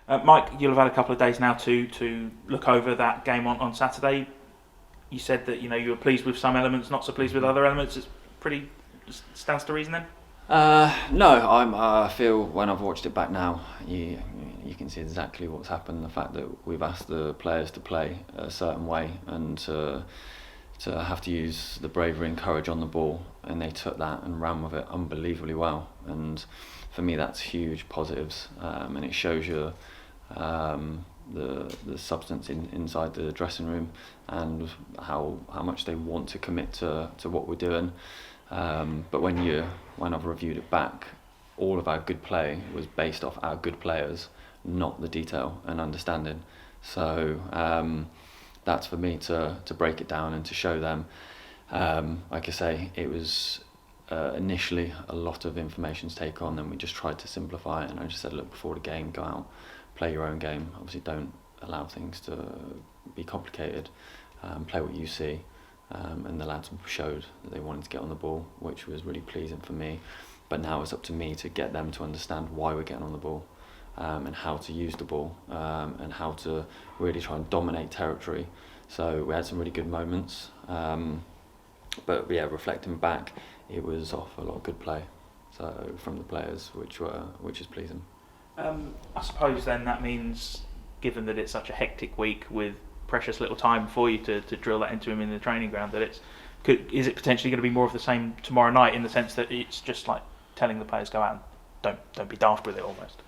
Mike, you'll have had a couple of days now to look over that game on Saturday. You said that you were pleased with some elements, not so pleased with other elements. It's pretty stands to reason then. No, I feel when I've watched it back now, you can see exactly what's happened. The fact that we've asked the players to play a certain way and to have to use the bravery and courage on the ball, and they took that and ran with it unbelievably well. And for me, that's huge positives, and it shows you the substance inside the dressing room and how much they want to commit to what we're doing. But when I've reviewed it back, all of our good play was based off our good players, not the detail and understanding. So that's for me to break it down and to show them. Like I say, it was initially a lot of information to take on, and we just tried to simplify it. And I just said, look, before the game, go out, play your own game. Obviously, don't allow things to be complicated. Play what you see. And the lads showed that they wanted to get on the ball, which was really pleasing for me. But now it's up to me to get them to understand why we're getting on the ball, and how to use the ball, and how to really try and dominate territory. So we had some really good moments, but yeah, reflecting back, it was off a lot of good play, so from the players, which is pleasing. I suppose then that means, given that it's such a hectic week with precious little time for you to drill that into him in the training ground, that is it potentially going to be more of the same tomorrow night, in the sense that it's just like telling the players, go out and don't be daft with it almost?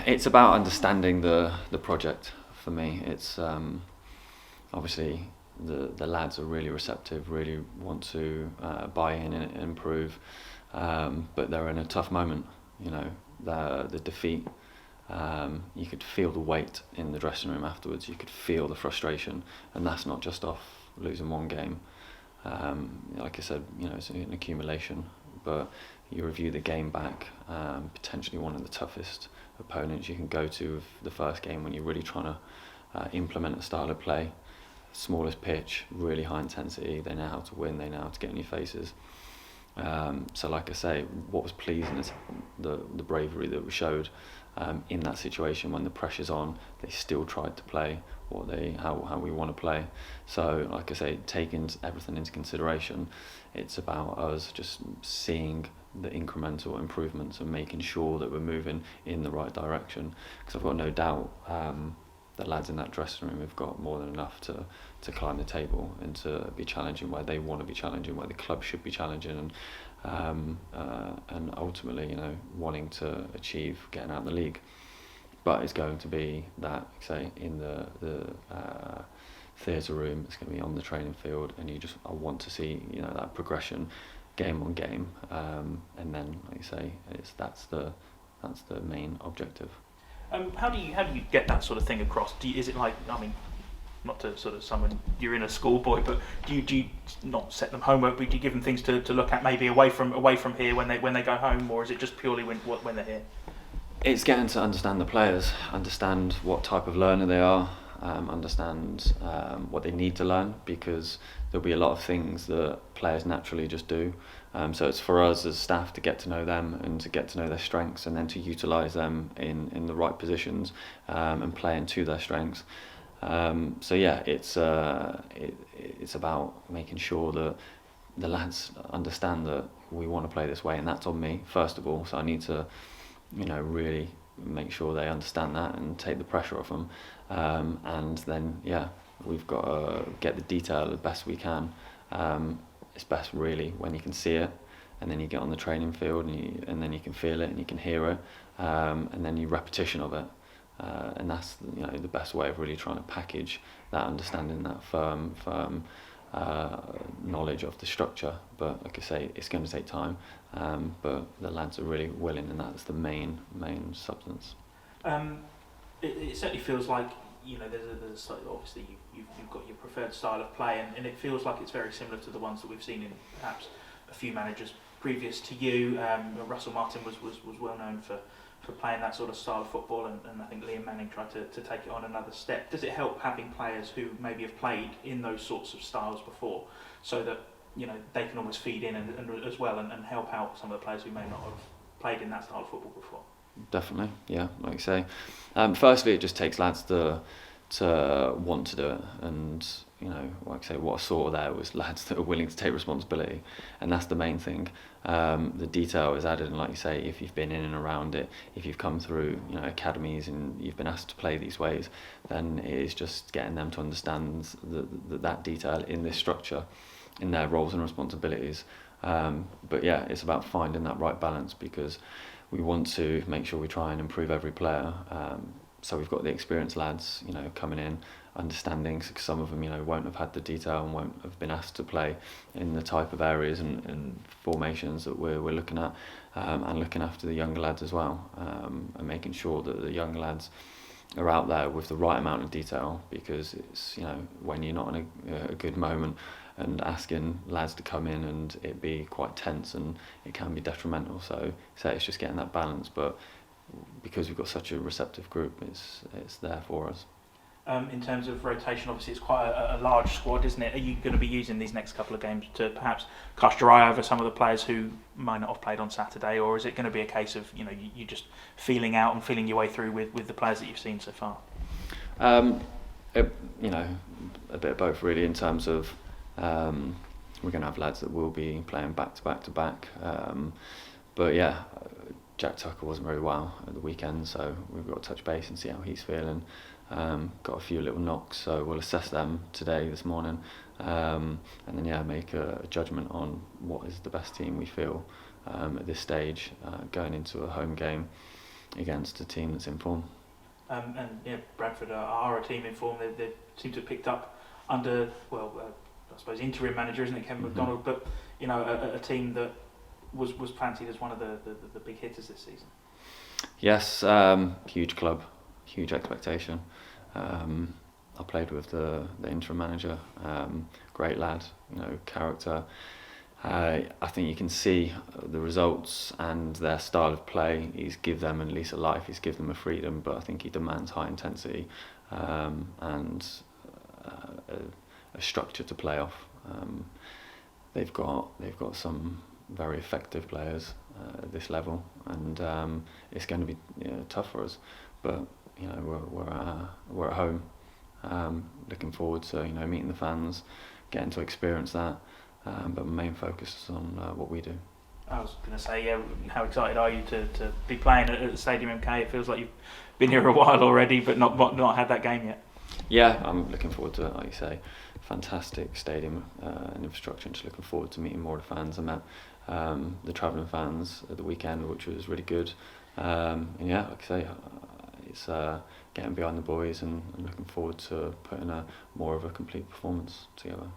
It's about understanding the project for me. It's obviously the lads are really receptive, really want to buy in and improve, but they're in a tough moment. The defeat. You could feel the weight in the dressing room afterwards. You could feel the frustration, and that's not just off losing one game. Like I said, it's an accumulation. But you review the game back, potentially one of the toughest opponents you can go to with the first game, when you're really trying to implement a style of play, smallest pitch, really high intensity. They know how to win. They know how to get in your faces. So like I say, what was pleasing is the bravery that we showed in that situation. When the pressure's on, they still tried to play how we want to play. So like I say, taking everything into consideration, it's about us just seeing the incremental improvements and making sure that we're moving in the right direction. Because I've got no doubt the lads in that dressing room have got more than enough to climb the table and to be challenging where they want to be challenging, where the club should be challenging, and ultimately, wanting to achieve getting out of the league. But it's going to be that, say, in the theatre room, it's going to be on the training field, and I want to see that progression, game on game, and then, like you say, that's the main objective. How do you get that sort of thing across? Is it like, not to sort of summon you're in a schoolboy, but do you not set them homework? But do you give them things to look at, maybe away from here when they go home, or is it just purely when they're here? It's getting to understand the players, understand what type of learner they are, understand what they need to learn, because there'll be a lot of things that players naturally just do. So it's for us as staff to get to know them and to get to know their strengths, and then to utilise them in the right positions, and play into their strengths. So yeah, it's about making sure that the lads understand that we want to play this way, and that's on me first of all. So I need to, really make sure they understand that and take the pressure off them. And then we've got to get the detail as best we can. It's best really when you can see it, and then you get on the training field and then you can feel it and you can hear it, and then you repetition of it. And that's the best way of really trying to package that understanding, that firm knowledge of the structure. But like I say, it's going to take time, but the lads are really willing, and that's the main substance. It certainly feels like there's obviously you've got your preferred style of play, and it feels like it's very similar to the ones that we've seen in perhaps a few managers previous to you. Russell Martin was well known for playing that sort of style of football, and I think Liam Manning tried to take it on another step. Does it help having players who maybe have played in those sorts of styles before, so that they can almost feed in and as well and help out some of the players who may not have played in that style of football before? Definitely, yeah, like you say. Firstly, it just takes lads to want to do it, and like I say, what I saw there was lads that are willing to take responsibility, and that's the main thing. The detail is added, and like you say, if you've been in and around it, if you've come through academies and you've been asked to play these ways, then it is just getting them to understand that detail in this structure, in their roles and responsibilities. But yeah, it's about finding that right balance, because we want to make sure we try and improve every player. So we've got the experienced lads, coming in, understanding, because some of them, won't have had the detail and won't have been asked to play in the type of areas and formations that we're looking at, and looking after the younger lads as well, and making sure that the younger lads are out there with the right amount of detail, because it's, when you're not in a good moment, and asking lads to come in and it be quite tense, and it can be detrimental. So it's just getting that balance, but because we've got such a receptive group, it's there for us. In terms of rotation, obviously it's quite a large squad, isn't it? Are you going to be using these next couple of games to perhaps cast your eye over some of the players who might not have played on Saturday, or is it going to be a case of you just feeling out and feeling your way through with the players that you've seen so far? A bit of both really, in terms of we're going to have lads that will be playing back to back. But yeah, Jack Tucker wasn't very well at the weekend, so we've got to touch base and see how he's feeling. Got a few little knocks, so we'll assess them this morning, and then make a judgment on what is the best team we feel at this stage, going into a home game against a team that's in form. Bradford are a team in form. They seem to have picked up under, I suppose interim manager, isn't it, Kevin McDonald? But a team that was fancied as one of the big hitters this season. Yes, huge club, huge expectation. I played with the interim manager, great lad, character. I think you can see the results and their style of play. He's give them at least a life. He's give them a freedom, but I think he demands high intensity and a structure to play off. They've got some very effective players at this level, and it's going to be tough for us. But we're at home. Looking forward to meeting the fans, getting to experience that. But my main focus is on what we do. I was going to say, how excited are you to be playing at the Stadium MK? It feels like you've been here a while already, but not had that game yet. Yeah, I'm looking forward to it. Like you say, fantastic stadium and infrastructure. And just looking forward to meeting more of the fans. I met the travelling fans at the weekend, which was really good. And like I say, it's getting behind the boys and looking forward to putting more of a complete performance together.